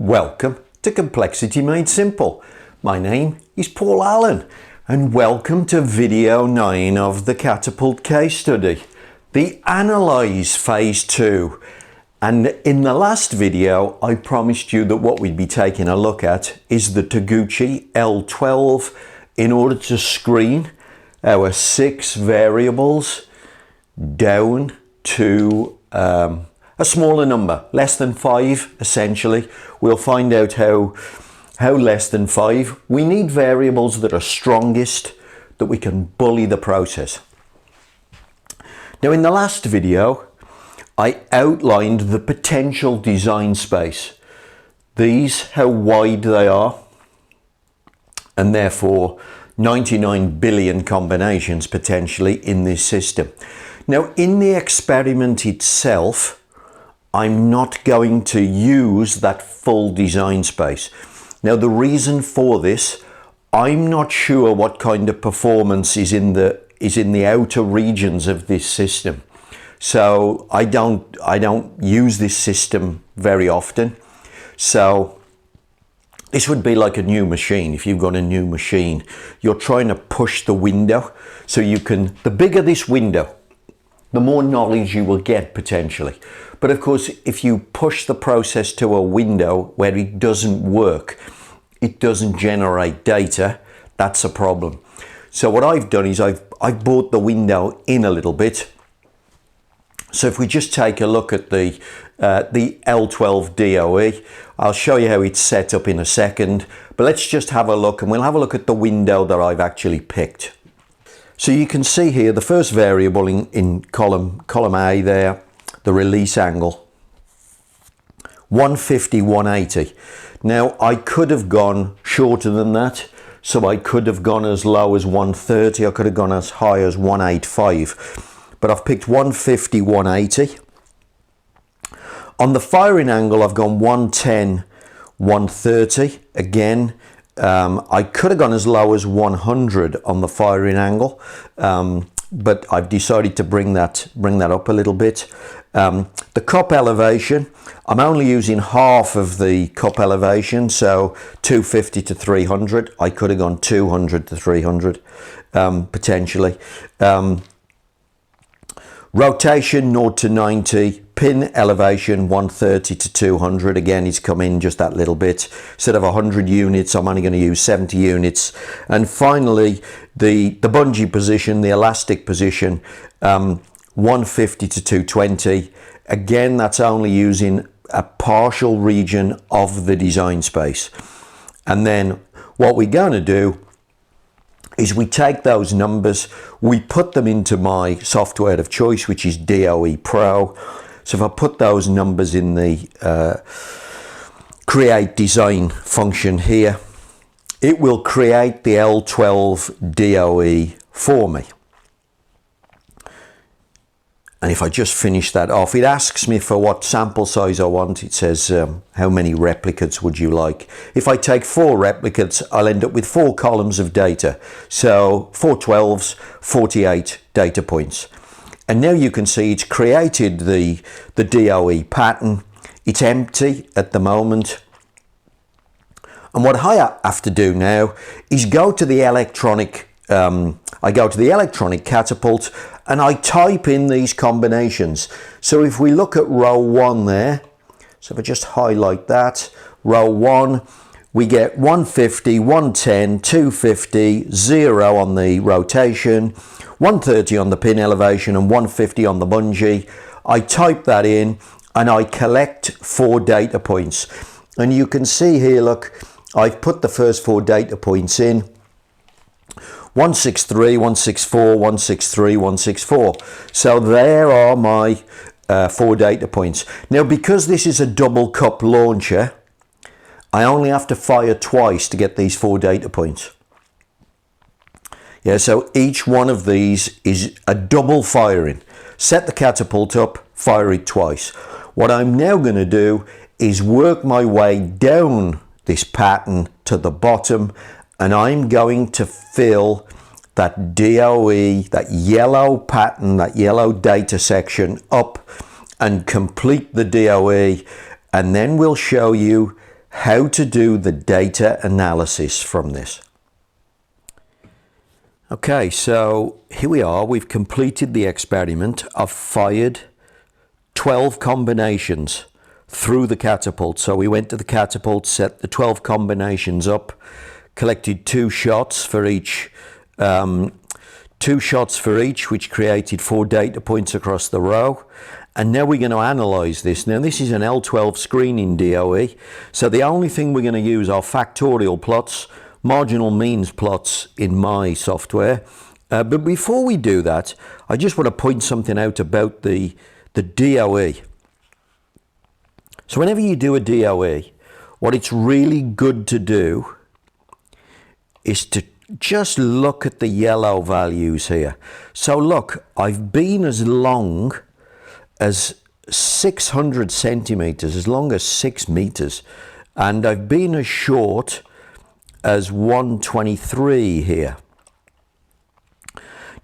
Welcome to Complexity Made Simple. My name is Paul Allen and welcome to video 9 of the Catapult case study, the Analyze Phase 2. And in the last video I promised you that what we'd be taking a look at is the Taguchi L12 in order to screen our 6 variables down to a smaller number, less than 5 essentially. We'll find out how less than 5. We need variables that are strongest, that we can bully the process. Now in the last video I outlined the potential design space. These, how wide they are, and therefore 99 billion combinations potentially in this system. Now in the experiment itself, I'm not going to use that full design space. Now the reason for this, I'm not sure what kind of performance is in the outer regions of this system. So I don't use this system very often. So this would be like a new machine. If you've got a new machine, you're trying to push the window. So you can, the bigger this window, the more knowledge you will get potentially. But of course, if you push the process to a window where it doesn't work, it doesn't generate data, that's a problem. So what I've done is I've brought the window in a little bit. So if we just take a look at the L12 DOE, I'll show you how it's set up in a second, but let's just have a look, and we'll have a look at the window that I've actually picked. So you can see here the first variable in column A there, the release angle, 150, 180. Now I could have gone shorter than that, so I could have gone as low as 130, I could have gone as high as 185, but I've picked 150, 180. On the firing angle I've gone 110, 130. Again, I could have gone as low as 100 on the firing angle, but I've decided to bring that up a little bit. The cup elevation, I'm only using half of the cup elevation, so 250 to 300. I could have gone 200 to 300 potentially. Rotation 0 to 90, pin elevation 130 to 200. Again, it's come in just that little bit. Instead of 100 units, I'm only going to use 70 units. And finally, the bungee position, the elastic position, 150 to 220. Again, that's only using a partial region of the design space. And then what we're going to do is we take those numbers, we put them into my software of choice, which is DOE Pro. So if I put those numbers in the create design function here, it will create the L12 DOE for me. And if I just finish that off, it asks me for what sample size I want. It says, how many replicates would you like? If I take 4 replicates, I'll end up with 4 columns of data. So 4 12s, 48 data points. And now you can see it's created the DOE pattern. It's empty at the moment. And what I have to do now is go to the electronic, I go to the electronic catapult and I type in these combinations. So if we look at row 1 there, so if I just highlight that, row 1, we get 150, 110, 250, 0 on the rotation, 130 on the pin elevation and 150 on the bungee. I type that in and I collect 4 data points. And you can see here, look, I've put the first 4 data points in. 163, 164, 163, 164. So there are my 4 data points. Now because this is a double cup launcher, I only have to fire twice to get these 4 data points. Yeah, so each one of these is a double firing. Set the catapult up, fire it twice. What I'm now going to do is work my way down this pattern to the bottom, and I'm going to fill that DOE, that yellow pattern, that yellow data section up and complete the DOE, and then we'll show you how to do the data analysis from this. Okay, so here we are. We've completed the experiment. I've fired 12 combinations through the Catapult. So we went to the Catapult, set the 12 combinations up, collected two shots for each, which created 4 data points across the row. And now we're going to analyze this. Now this is an L12 screening DOE. So the only thing we're going to use are factorial plots, marginal means plots in my software. But before we do that, I just want to point something out about the DOE. So whenever you do a DOE, what it's really good to do is to just look at the yellow values here. So look, I've been as long as 600 centimeters, as long as 6 meters, and I've been as short as 123 here.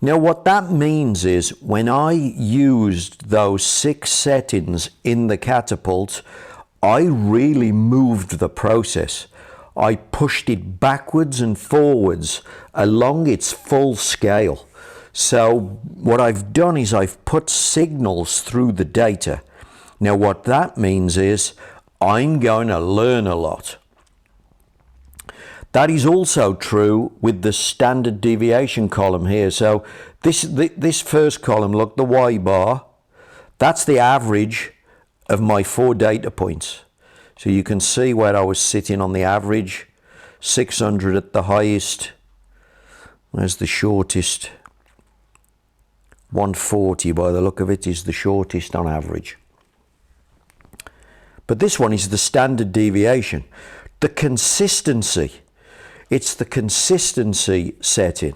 Now what that means is when I used those 6 settings in the Catapult, I really moved the process. I pushed it backwards and forwards along its full scale. So what I've done is I've put signals through the data. Now what that means is I'm going to learn a lot. That is also true with the standard deviation column here. So this first column, look, the Y bar, that's the average of my 4 data points. So you can see where I was sitting on the average, 600 at the highest. Where's the shortest? 140 by the look of it is the shortest on average. But this one is the standard deviation. The consistency. It's the consistency setting.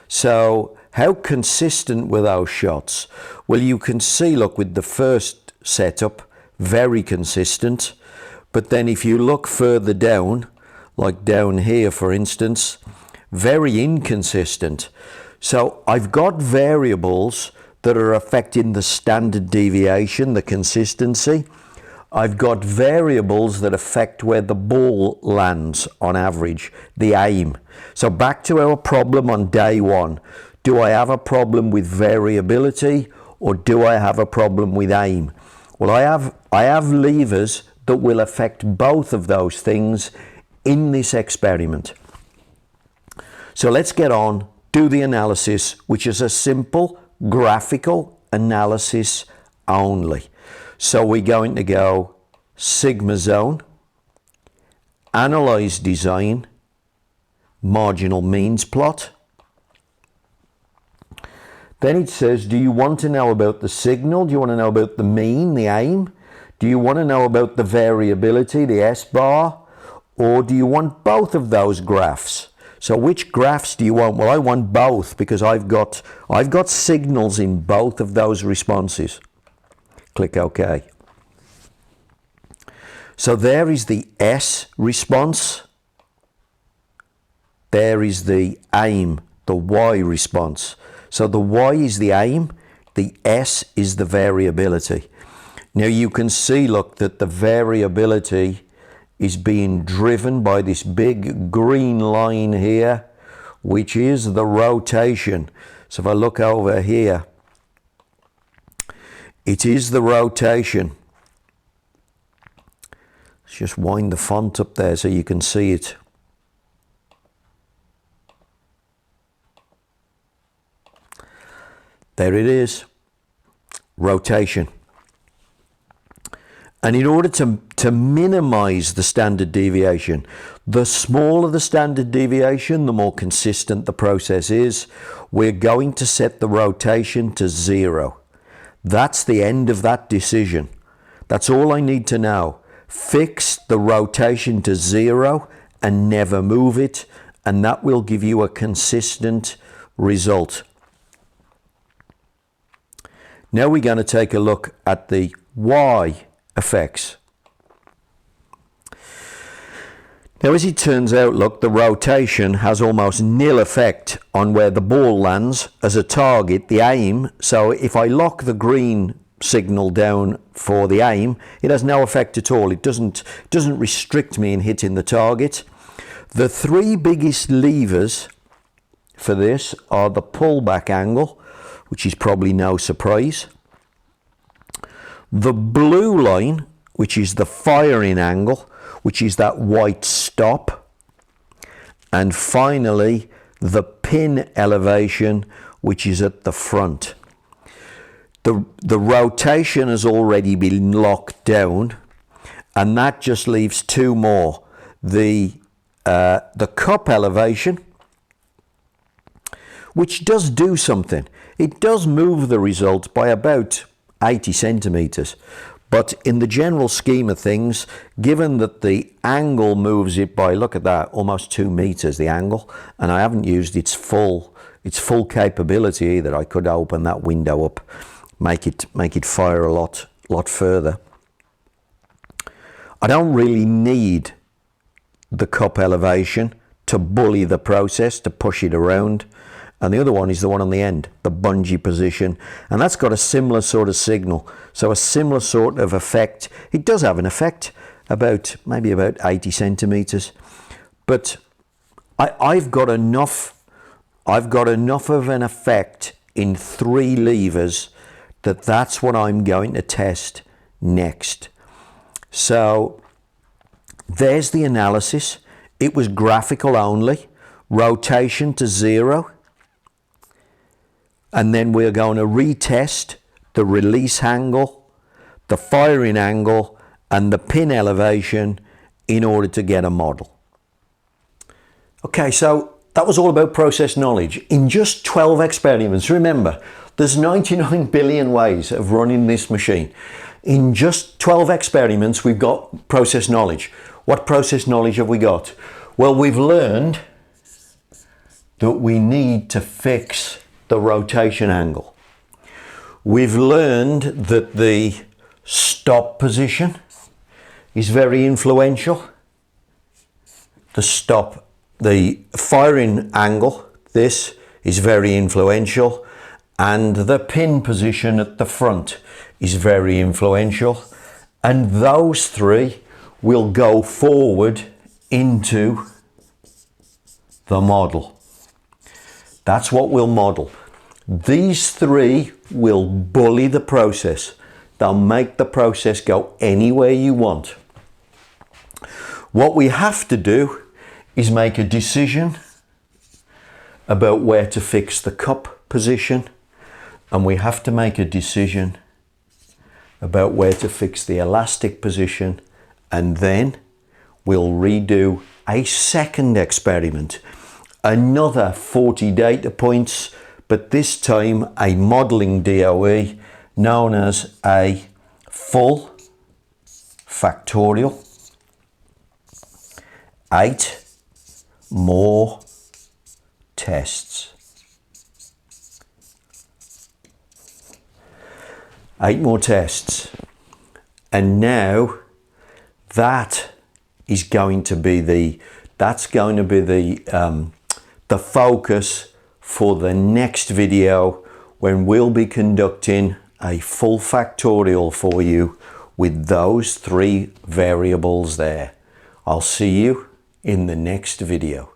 So how consistent were those shots? Well, you can see, look, with the first setup, very consistent. But then if you look further down, like down here, for instance, very inconsistent. So I've got variables that are affecting the standard deviation, the consistency. I've got variables that affect where the ball lands on average, the aim. So back to our problem on day 1. Do I have a problem with variability or do I have a problem with aim? Well, I have levers that will affect both of those things in this experiment. So let's get on, do the analysis, which is a simple graphical analysis only. So we're going to go Sigma Zone, Analyze Design, Marginal Means Plot. Then it says, do you want to know about the signal? Do you want to know about the mean, the aim? Do you want to know about the variability, the S-bar? Or do you want both of those graphs? So which graphs do you want? Well, I want both because I've got signals in both of those responses. Click OK. So there is the S response. There is the aim, the Y response. So the Y is the aim, the S is the variability. Now you can see, look, that the variability is being driven by this big green line here, which is the rotation. So if I look over here, it is the rotation. Let's just wind the font up there so you can see it. There it is, rotation. And in order to minimize the standard deviation, the smaller the standard deviation, the more consistent the process is. We're going to set the rotation to 0. That's the end of that decision. That's all I need to know. Fix the rotation to 0 and never move it, and that will give you a consistent result. Now we're going to take a look at the Y effects. Now, as it turns out, look, the rotation has almost nil effect on where the ball lands as a target, the aim. So if I lock the green signal down for the aim, it has no effect at all. It doesn't restrict me in hitting the target. The three biggest levers for this are the pullback angle, which is probably no surprise, the blue line, which is the firing angle, which is that white stop, and finally the pin elevation, which is at the front. The rotation has already been locked down, and that just leaves two more. The cup elevation, which does do something. It does move the result by about 80 centimeters. But in the general scheme of things, given that the angle moves it by, look at that, almost 2 meters, the angle, and I haven't used its full capability either. I could open that window up, make it fire a lot further. I don't really need the cup elevation to bully the process, to push it around. And the other one is the one on the end, the bungee position, and that's got a similar sort of signal, so a similar sort of effect. It does have an effect, maybe about 80 centimeters, but I've got enough of an effect in three levers that's what I'm going to test next. So there's the analysis. It was graphical only, rotation to 0. And then we're going to retest the release angle, the firing angle, and the pin elevation in order to get a model. Okay, so that was all about process knowledge. In just 12 experiments, remember, there's 99 billion ways of running this machine. In just 12 experiments, we've got process knowledge. What process knowledge have we got? Well, we've learned that we need to fix the rotation angle. We've learned that the stop position is very influential. The firing angle, this is very influential, and the pin position at the front is very influential, and those three will go forward into the model. That's what we'll model. These three will bully the process. They'll make the process go anywhere you want. What we have to do is make a decision about where to fix the cup position, and we have to make a decision about where to fix the elastic position, and then we'll redo a second experiment. Another 40 data points, but this time a modeling DOE known as a full factorial. 8 more tests. 8 more tests. And now that is going to be the focus for the next video, when we'll be conducting a full factorial for you with those 3 variables there. I'll see you in the next video.